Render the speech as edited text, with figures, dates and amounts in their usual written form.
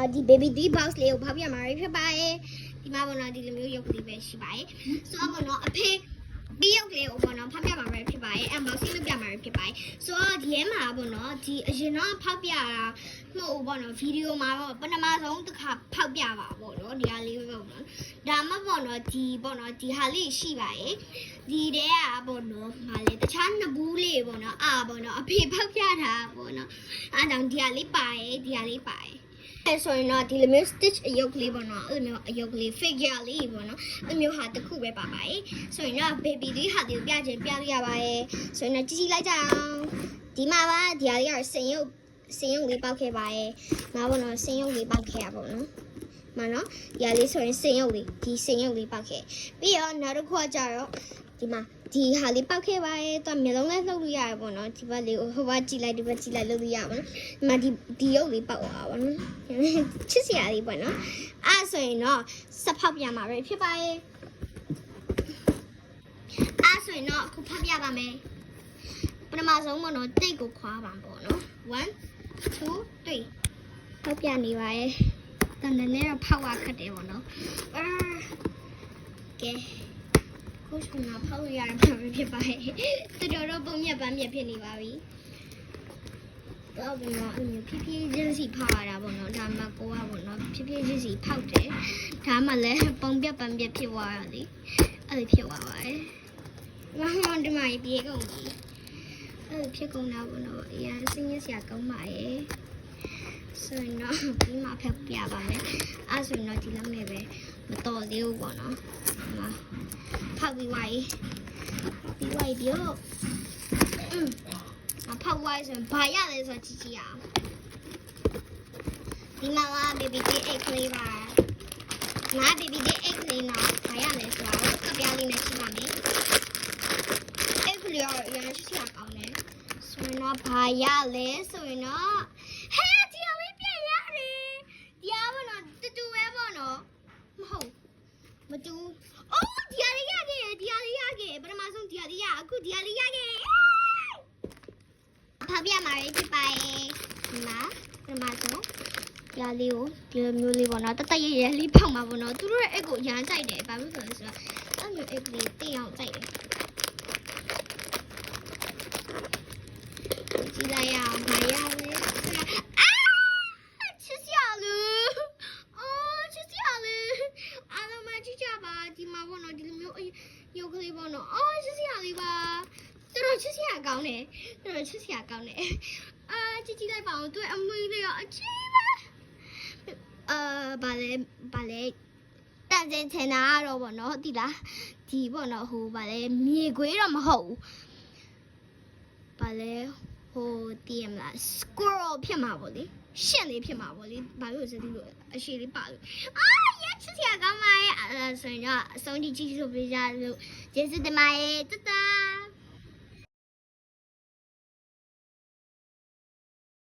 နော်ဒီ baby D box လေးကိုဖောက်ပြမှာဖြစ်ပါတယ်ဒီမှာပေါ့နော်ဒီလိုမျိုးရုပ်ကလေးပဲရှိပါတယ်ဆိုတော့ပေါ့နော်အဖေဒီရုပ်ကလေးကိုပေါ့နော်ဖောက်ပြမှာဖြစ်ပါတယ် unboxing လုပ်ပြမှာဖြစ်ပါတယ်ဆိုတော့ဒီထဲမှာပေါ့နော်ဒီအရင်တော့ဖောက်ပြတာမဟုတ်ပေါ့နော်ဗီဒီယိုမှာတော့ပထမဆုံးတစ်ခါဖောက်ပြပါပေါ့နော်ဒီဟာလေးပဲပေါ့နော်ဒါမှပေါ့နော်ဒီပေါ့နော်ဒီဟာလေးရှိပါတယ်ဒီတဲကပေါ့နော်ဟာလေတခြားနှစ်ဘူးလေးပေါ့နော်ပေါ့နော်အဖေဖောက်ပြတာပေါ့နော်အားကြောင့်ဒီဟာလေးပါတယ်ဒီဟာလေးပါတယ်ဆိုရင်တော့ဒီလိုမျိုး stitch အယုတ်ကလေးပေါ့နော်အဲ့လိုမျိုးအယုတ်ကလေး figure လေးပေါ့နော်အဲ့လိုမျိုးဟာတစ်ခုပဲပါပါတယ်ဆိုရင်တော့ baby လေးဟာဒီကိုပြလို့ရပါတယ်ဆိုရင်တော့ကြည့်လိုက်ကြအောင်ဒီမှာပါဒီဟာလေးကစင်ရုပ်လေးပေါက်ခဲ့ပါတယ်နောက်ပေါ့နော်စင်ရုပ်လေးပေါက်ခဲ့ရပေါ့နော်မနော်ဒီဟာလေးဆိုရင်စင်ရုပ်လေးဒီစင်ရုပ်လေးပေါက်ခဲ့ပြီးတော့နောက်တစ်ခုကကြတော့ဒီမှာဒီဟာလေးပေါက်ခဲ့ပါရဲ့တော့မျိုးလုံးလေးလှုပ်လို့ရတယ်ပေါ့နော်ဒီဘက်လေးကိုဟိုဘက်ကြည့်လိုက်ဒီဘက်ကြည့်လိုက်လှုပ်လို့ရပါမယ်ဒီရုပ်လေးပေါက်သွားပါနော်ချစ်စရာလေးပေါ့နော်ဆိုရင်တော့စဖောက်ပြမှာပဲဖြစ်ပါရဲ့ဆိုရင်တော့အခုဖောက်ပြပါမယ်ပထမဆုံးပေါ့နော်တိတ်ကိုခွာပါပေါ့နော်1 2 3ဖောက်ပြနေပါရဲ့တန်တယ်နဲ့တော့ဖောက်ရခက်တယ်ပေါ့နော်ကဲခုစကဖောက်ရရမှာဖြစ်ပါတယ်တော်တော်ပုံမြတ်ပန်းမြတ်ဖြစ်နေပါပြီတော့ဘယ်မှာအမျိုးဖြည်းဖြည်းချင်းစီဖောက်ရတာပေါ့နော်ဒါမှကိုကပေါ့နော်ဖြည်းဖြည်းချင်းစီဖောက်တယ်ဒါမှလည်းပုံပြတ်ပန်းပြတ်ဖြစ်သွားတာလေအဲ့လိုဖြစ်သွားပါတယ်ဒီမှာပြေကုန်ပြီအဲ့လိုဖြစ်ကုန်တာပေါ့နော်အရင်စင်းရစရာကောင်းပါရဲ့ဆိုရင်တော့ဒီမှာဖက်ပြပါမယ်ဆိုရင်တော့ဒီလောက်နဲ့ပဲမတော်သေးဘူးပေါ့နော်ဖောက်ပြီးဝိုင်းပြောဖောက်ဝိုင်းဆိုရင်ဘာရလဲဆိုတော့ကြည့်အောင်ဒီမှာက baby day egg လေးပါငါ baby day egg လေးနော်ဘာရလဲဆိုတော့ကပြားလေးနဲ့ကြည့်ပါမယ် egg လေးရောရမ်းရှိရကောင်းတယ်ဆိုရင်တော့ဘာရလဲဆိုရင်တော့ဟဲ့ဒီအလေးပြန်ရတယ်ဒီအားပေါ့နော်တူပဲပေါ့နော်မဟုတ်မတူအော်ဒီအလေးရခဲ့ပထမဆုံးဒီအလေးရအခုဒီအလေးရခဲ့ဖောက်ပြမှာဖြစ်ပါရဲ့ဒီမှာပထမဆုံးဒီအလေးကိုဒီလိုမျိုးလေးပေါ့နော်တတရလေးဖောက်မှာပေါ့နော်သူတို့ရဲ့ egg ကိုရမ်းကြိုက်တယ်ဘာလို့ဆိုလဲဆိုတော့အဲ့လို egg လေးတင်အောင်ကြိုက်တယ်ကြည့်လိုက်ရအောင်ဘာရလဲချစ်စရာလူချစ်စရာလူအားလုံးမကြည့်ကြပါဒီမှာပေါ့နော်ဒီလိုမျိုးရုပ်ကလေးပေါ့နော်ချစ်စရာလေးပါတော်ချစ်စရာကောင်းတယ်ချစ်စရာကောင်းတယ်ကြည့်လိုက်ပါဦးသူ့အမွေးလေးကအချီးပဲဘာလဲတန်စင်ချင်တာတော့ပေါ့နော်ဒီလားဒီပေါ့နော်ဟိုဘာလဲမြေခွေးတော့မဟုတ်ဘူးဘာလဲဟိုတည်မလား squirrel ဖြစ်မှာပေါ့လေရှင့်လေးဖြစ်မှာပေါ့လေဘာလို့စသည်လို့အရှိလေးပါလို့ရချစ်စရာကောင်းပါရဲ့ဆိုရင်တော့အဆုံးထိကြည့်လို့ပြကြလို့ကျေးဇူးတင်ပါတယ်တတ